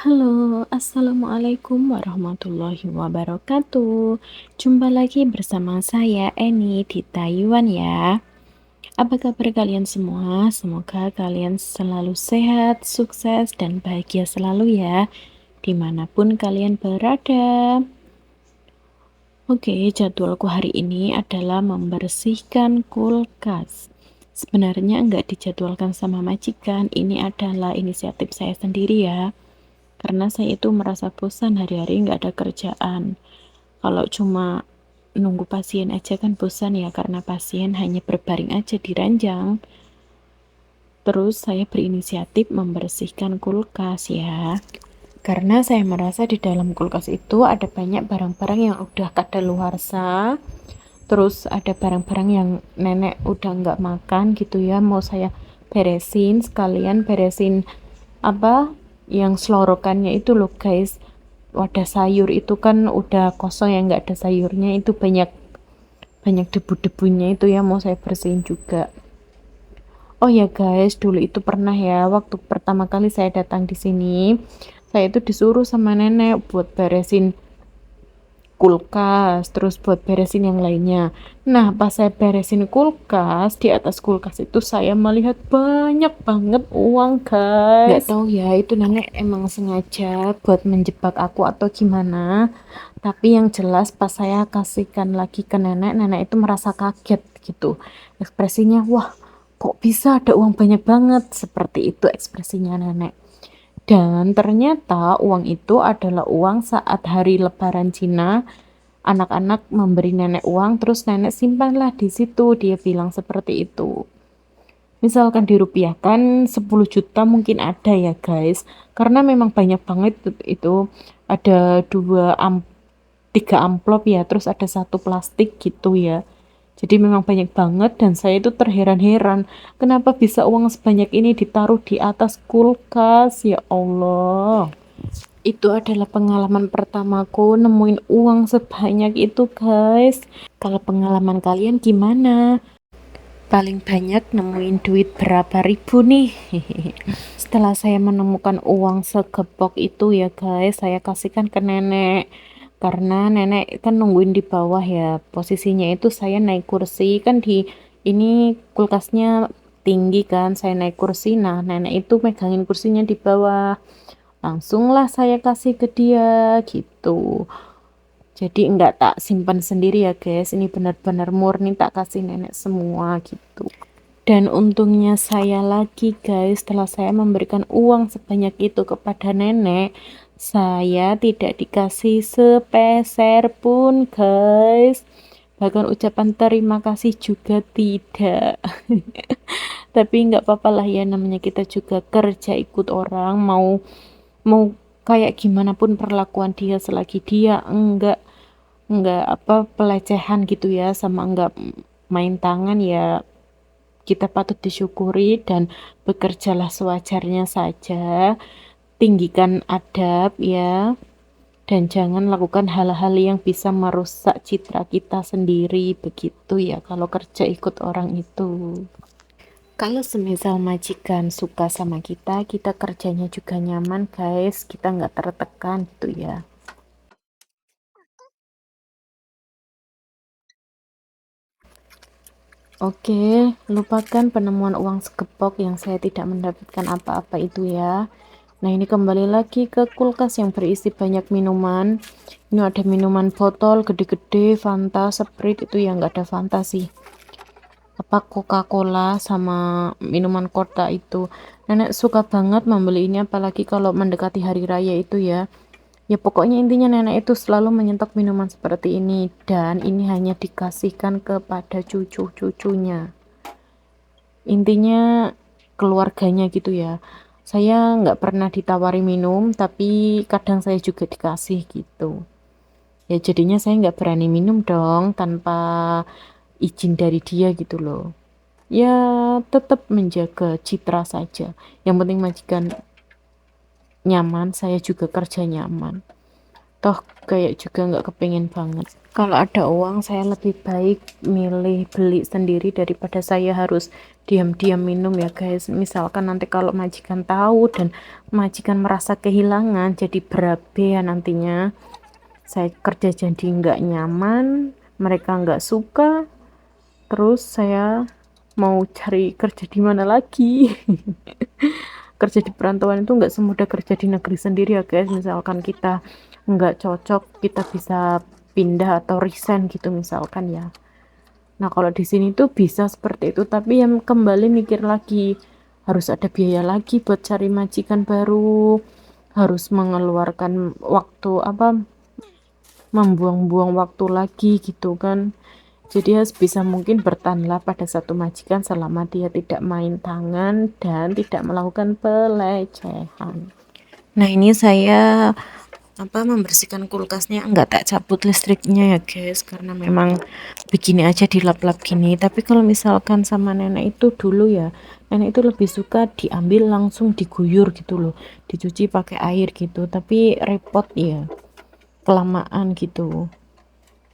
Halo, Assalamualaikum warahmatullahi wabarakatuh. Jumpa lagi bersama saya Eni di Taiwan ya. Apa kabar kalian semua? Semoga kalian selalu sehat, sukses, dan bahagia selalu ya, dimanapun kalian berada. Oke, jadwalku hari ini adalah membersihkan kulkas. Sebenarnya enggak dijadwalkan sama majikan, ini adalah inisiatif saya sendiri ya. Karena saya itu merasa bosan hari-hari nggak ada kerjaan. Kalau cuma nunggu pasien aja kan bosan ya, karena pasien hanya berbaring aja di ranjang. Terus saya berinisiatif membersihkan kulkas ya. Karena saya merasa di dalam kulkas itu ada banyak barang-barang yang udah kadaluarsa. Terus ada barang-barang yang nenek udah nggak makan gitu ya. Mau saya beresin, sekalian beresin apa yang selorokannya itu loh guys. Wadah sayur itu kan udah kosong ya, nggak ada sayurnya, itu banyak banyak debu-debunya itu ya, mau saya bersihin juga. Oh ya guys, dulu itu pernah ya, waktu pertama kali saya datang di sini, saya itu disuruh sama nenek buat beresin kulkas, terus buat beresin yang lainnya. Nah, pas saya beresin kulkas, di atas kulkas itu saya melihat banyak banget uang, guys. Nggak tahu ya, itu nenek emang sengaja buat menjebak aku atau gimana. Tapi yang jelas pas saya kasihkan lagi ke nenek, nenek itu merasa kaget gitu. Ekspresinya, wah, kok bisa ada uang banyak banget? Seperti itu ekspresinya nenek. Dan ternyata uang itu adalah uang saat hari Lebaran Cina. Anak-anak memberi nenek uang, terus nenek simpanlah di situ. Dia bilang seperti itu. Misalkan dirupiahkan 10 juta mungkin ada ya guys. Karena memang banyak banget itu. Ada tiga amplop ya, terus ada satu plastik gitu ya. Jadi memang banyak banget dan saya itu terheran-heran kenapa bisa uang sebanyak ini ditaruh di atas kulkas, ya Allah. Itu adalah pengalaman pertamaku nemuin uang sebanyak itu guys. Kalau pengalaman kalian gimana? Paling banyak nemuin duit berapa ribu nih? Setelah saya menemukan uang segepok itu ya guys, saya kasihkan ke nenek. Karena nenek kan nungguin di bawah ya. Posisinya itu saya naik kursi, kan di ini kulkasnya tinggi kan, saya naik kursi. Nah, nenek itu megangin kursinya di bawah. Langsunglah saya kasih ke dia gitu. Jadi enggak tak simpan sendiri ya guys, ini benar-benar murni tak kasih nenek semua gitu. Dan untungnya saya lagi guys, setelah saya memberikan uang sebanyak itu kepada nenek, saya tidak dikasih sepeser pun guys. Bahkan ucapan terima kasih juga tidak. Tapi nggak apa-apa lah ya, namanya kita juga kerja ikut orang, mau mau kayak gimana pun perlakuan dia, selagi dia enggak apa pelecehan gitu ya, sama enggak main tangan ya, kita patut disyukuri dan bekerjalah sewajarnya saja. Tinggikan adab ya, dan jangan lakukan hal-hal yang bisa merusak citra kita sendiri begitu ya kalau kerja ikut orang itu. Kalau semisal majikan suka sama kita, kita kerjanya juga nyaman guys, kita nggak tertekan gitu ya. Oke, lupakan penemuan uang segepok yang saya tidak mendapatkan apa-apa itu ya. Nah, ini kembali lagi ke kulkas yang berisi banyak minuman. Ini ada minuman botol gede-gede, Fanta, Sprite, itu yang nggak ada Fanta sih. Apa Coca-Cola sama minuman kota itu. Nenek suka banget membeli ini, apalagi kalau mendekati hari raya itu ya. Ya pokoknya intinya nenek itu selalu menyetok minuman seperti ini, dan ini hanya dikasihkan kepada cucu-cucunya. Intinya keluarganya gitu ya. Saya nggak pernah ditawari minum, tapi kadang saya juga dikasih gitu. Ya jadinya saya nggak berani minum dong tanpa izin dari dia gitu loh. Ya tetap menjaga citra saja. Yang penting majikan nyaman, saya juga kerja nyaman. Toh kayak juga nggak kepengen banget. Kalau ada uang, saya lebih baik milih beli sendiri daripada saya harus diam-diam minum ya guys. Misalkan nanti kalau majikan tahu dan majikan merasa kehilangan, jadi berabe ya nantinya. Saya kerja jadi nggak nyaman, mereka nggak suka, terus saya mau cari kerja di mana lagi. Kerja di perantauan itu nggak semudah kerja di negeri sendiri ya guys. Misalkan kita nggak cocok, kita bisa pindah atau resign gitu misalkan ya. Nah kalau di sini tuh bisa seperti itu, tapi yang kembali mikir lagi, harus ada biaya lagi buat cari majikan baru, harus mengeluarkan waktu apa, membuang-buang waktu lagi gitu kan. Jadi ya sebisa mungkin bertahanlah pada satu majikan selama dia tidak main tangan dan tidak melakukan pelecehan. Nah ini saya membersihkan kulkasnya, enggak tak cabut listriknya ya guys, karena memang begini aja dilap-lap gini. Tapi kalau misalkan sama nenek itu dulu ya, nenek itu lebih suka diambil langsung diguyur gitu loh, dicuci pakai air gitu, tapi repot ya, kelamaan gitu.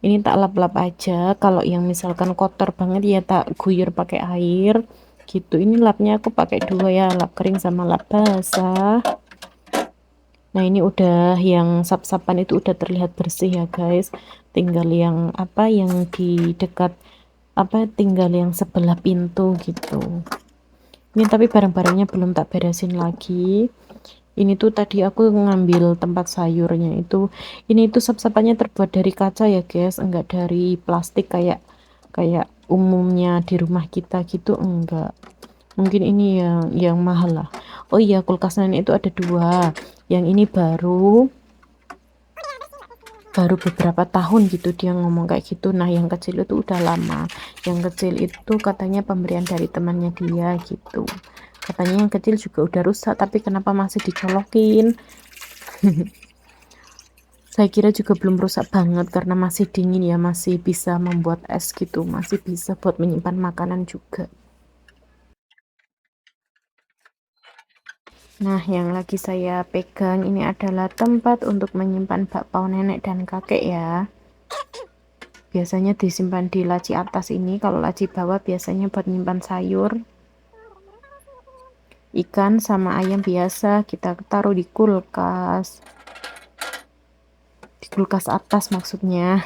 Ini tak lap-lap aja. Kalau yang misalkan kotor banget ya tak guyur pakai air gitu. Ini lapnya aku pakai dua ya, lap kering sama lap basah. Nah ini udah yang sap-sapan itu udah terlihat bersih ya guys. Tinggal yang yang di dekat tinggal yang sebelah pintu gitu. Ini tapi barang-barangnya belum tak beresin lagi. Ini tuh tadi aku ngambil tempat sayurnya itu. Ini tuh sap-sapannya terbuat dari kaca ya guys, enggak dari plastik kayak kayak umumnya di rumah kita gitu, enggak. Mungkin ini yang mahal lah. Oh iya, kulkas nenek itu ada dua. Yang ini baru beberapa tahun gitu dia ngomong kayak gitu. Nah yang kecil itu udah lama, yang kecil itu katanya pemberian dari temannya dia gitu. Katanya yang kecil juga udah rusak, tapi kenapa masih dicolokin. Saya kira juga belum rusak banget karena masih dingin ya, masih bisa membuat es gitu, masih bisa buat menyimpan makanan juga. Nah, yang lagi saya pegang ini adalah tempat untuk menyimpan bakpao nenek dan kakek ya. Biasanya disimpan di laci atas ini, kalau laci bawah biasanya buat menyimpan sayur. Ikan sama ayam biasa kita taruh di kulkas. Di kulkas atas maksudnya.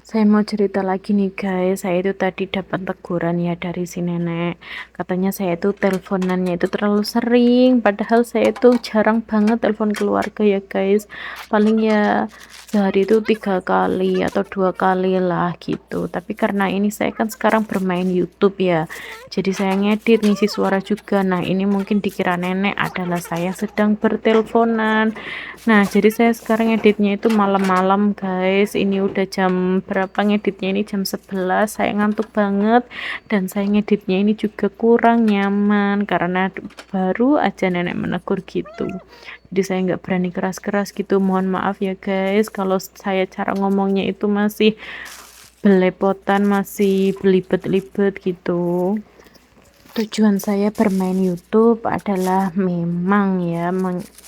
Saya mau cerita lagi nih guys, saya itu tadi dapat teguran ya dari si nenek. Katanya saya itu teleponannya itu terlalu sering, padahal saya itu jarang banget telepon keluarga ya guys. Paling ya sehari itu 3 kali atau 2 kali lah gitu. Tapi karena ini saya kan sekarang bermain YouTube ya, jadi saya ngedit ngisi suara juga. Nah ini mungkin dikira nenek adalah saya sedang berteleponan. Nah jadi saya sekarang editnya itu malam-malam guys. Ini udah jam berapa ngeditnya, ini jam 11, saya ngantuk banget dan saya ngeditnya ini juga kurang nyaman karena baru aja nenek menegur gitu. Jadi saya nggak berani keras-keras gitu, mohon maaf ya guys kalau saya cara ngomongnya itu masih belepotan, masih belibet-libet gitu. Tujuan saya bermain YouTube adalah memang ya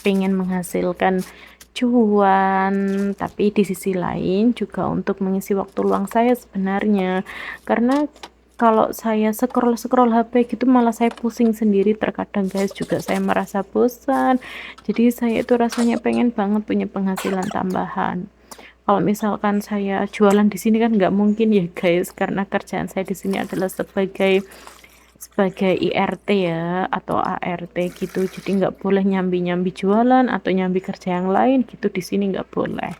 pengen menghasilkan cuan, tapi di sisi lain juga untuk mengisi waktu luang saya sebenarnya. Karena kalau saya scroll HP gitu malah saya pusing sendiri terkadang guys, juga saya merasa bosan. Jadi saya itu rasanya pengen banget punya penghasilan tambahan. Kalau misalkan saya jualan di sini kan nggak mungkin ya guys, karena kerjaan saya di sini adalah sebagai IRT ya atau ART gitu, jadi nggak boleh nyambi-nyambi jualan atau nyambi kerja yang lain gitu, di sini nggak boleh.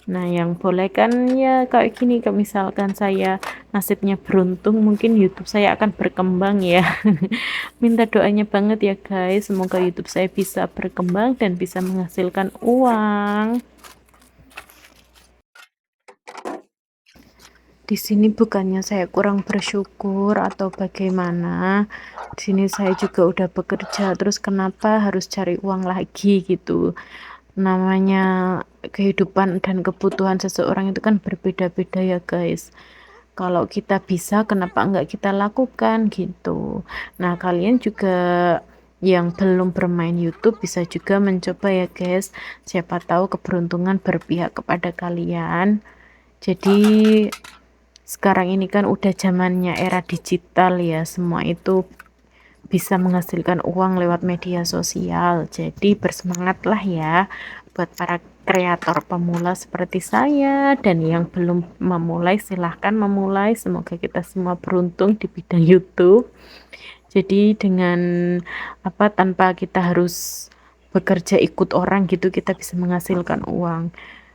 Nah yang boleh kan ya kayak gini, kalau misalkan saya nasibnya beruntung mungkin YouTube saya akan berkembang ya. Minta doanya banget ya guys, semoga YouTube saya bisa berkembang dan bisa menghasilkan uang. Di sini bukannya saya kurang bersyukur atau bagaimana. Di sini saya juga udah bekerja, terus kenapa harus cari uang lagi gitu. Namanya kehidupan dan kebutuhan seseorang itu kan berbeda-beda ya guys. Kalau kita bisa, kenapa enggak kita lakukan gitu. Nah, kalian juga yang belum bermain YouTube bisa juga mencoba ya guys. Siapa tahu keberuntungan berpihak kepada kalian. Jadi Sekarang ini kan udah zamannya era digital ya, semua itu bisa menghasilkan uang lewat media sosial. Jadi bersemangatlah ya buat para kreator pemula seperti saya, dan yang belum memulai silahkan memulai. Semoga kita semua beruntung di bidang YouTube. Jadi dengan tanpa kita harus bekerja ikut orang gitu, kita bisa menghasilkan uang.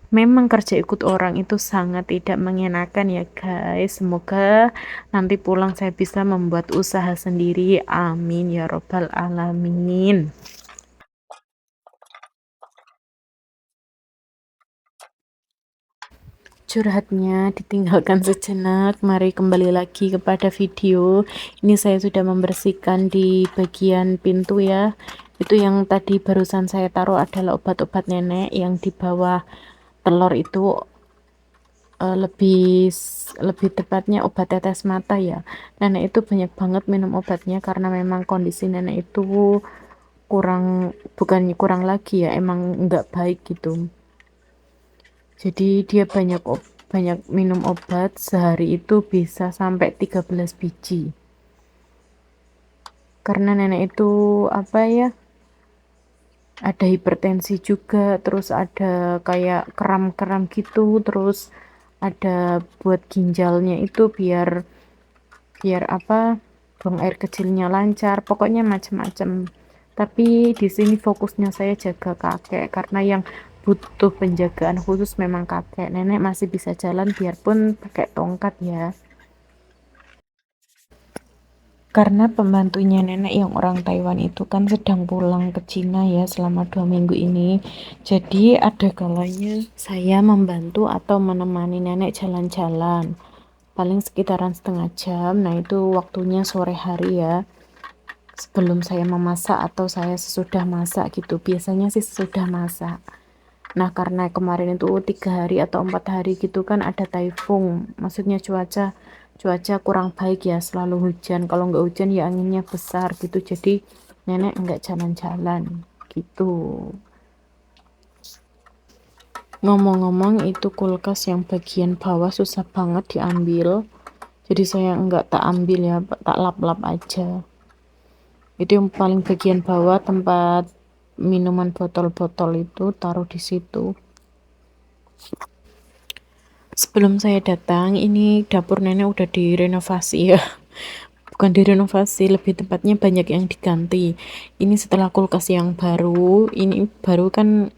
Memang kerja ikut orang itu sangat tidak mengenakan ya guys. Semoga nanti pulang saya bisa membuat usaha sendiri. Amin ya robbal alamin. Curhatnya ditinggalkan sejenak. Mari kembali lagi kepada video. Ini saya sudah membersihkan di bagian pintu ya. Itu yang tadi barusan saya taruh adalah obat-obat nenek yang di bawah telur itu, lebih tepatnya obat tetes mata ya. Nenek itu banyak banget minum obatnya karena memang kondisi nenek itu bukannya kurang lagi ya, emang nggak baik gitu. Jadi dia banyak minum obat, sehari itu bisa sampai 13 biji. Karena nenek itu ada hipertensi juga, terus ada kayak kram-kram gitu, terus ada buat ginjalnya itu biar biar buang air kecilnya lancar, pokoknya macam-macam. Tapi di sini fokusnya saya jaga kakek karena yang butuh penjagaan khusus memang kakek. Nenek masih bisa jalan biarpun pakai tongkat ya. Karena pembantunya nenek yang orang Taiwan itu kan sedang pulang ke Cina ya selama 2 minggu ini. Jadi ada kalanya saya membantu atau menemani nenek jalan-jalan. Paling sekitaran setengah jam. Nah itu waktunya sore hari ya, sebelum saya memasak atau saya sesudah masak gitu. Biasanya sih sesudah masak. Nah karena kemarin itu 3 hari atau 4 hari gitu kan ada taifun, maksudnya cuaca kurang baik ya, selalu hujan. Kalau nggak hujan ya anginnya besar gitu, jadi nenek nggak jalan-jalan gitu. Ngomong-ngomong, itu kulkas yang bagian bawah susah banget diambil, jadi saya nggak tak ambil ya, tak lap-lap aja. Itu yang paling bagian bawah, tempat minuman botol-botol itu taruh di situ. Sebelum saya datang, ini dapur nenek udah direnovasi ya. Bukan direnovasi, lebih tepatnya banyak yang diganti. Ini setelah kulkas yang baru, ini baru kan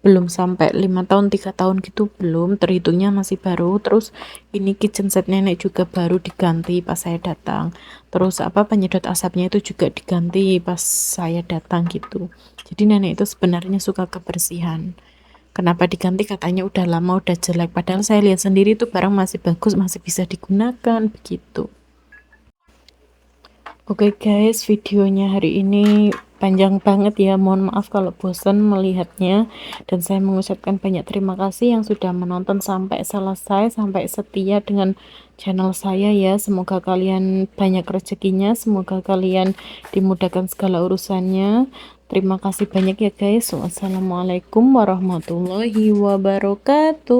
belum sampai 5 tahun, 3 tahun gitu, belum, terhitungnya masih baru. Terus ini kitchen set nenek juga baru diganti pas saya datang. Terus penyedot asapnya itu juga diganti pas saya datang gitu. Jadi nenek itu sebenarnya suka kebersihan. Kenapa diganti? Katanya udah lama, udah jelek. Padahal saya lihat sendiri tuh barang masih bagus, masih bisa digunakan begitu. Oke guys, videonya hari ini panjang banget ya. Mohon maaf kalau bosan melihatnya. Dan saya mengucapkan banyak terima kasih yang sudah menonton sampai selesai, sampai setia dengan channel saya ya. Semoga kalian banyak rezekinya, semoga kalian dimudahkan segala urusannya. Terima kasih banyak ya guys. Wassalamualaikum warahmatullahi wabarakatuh.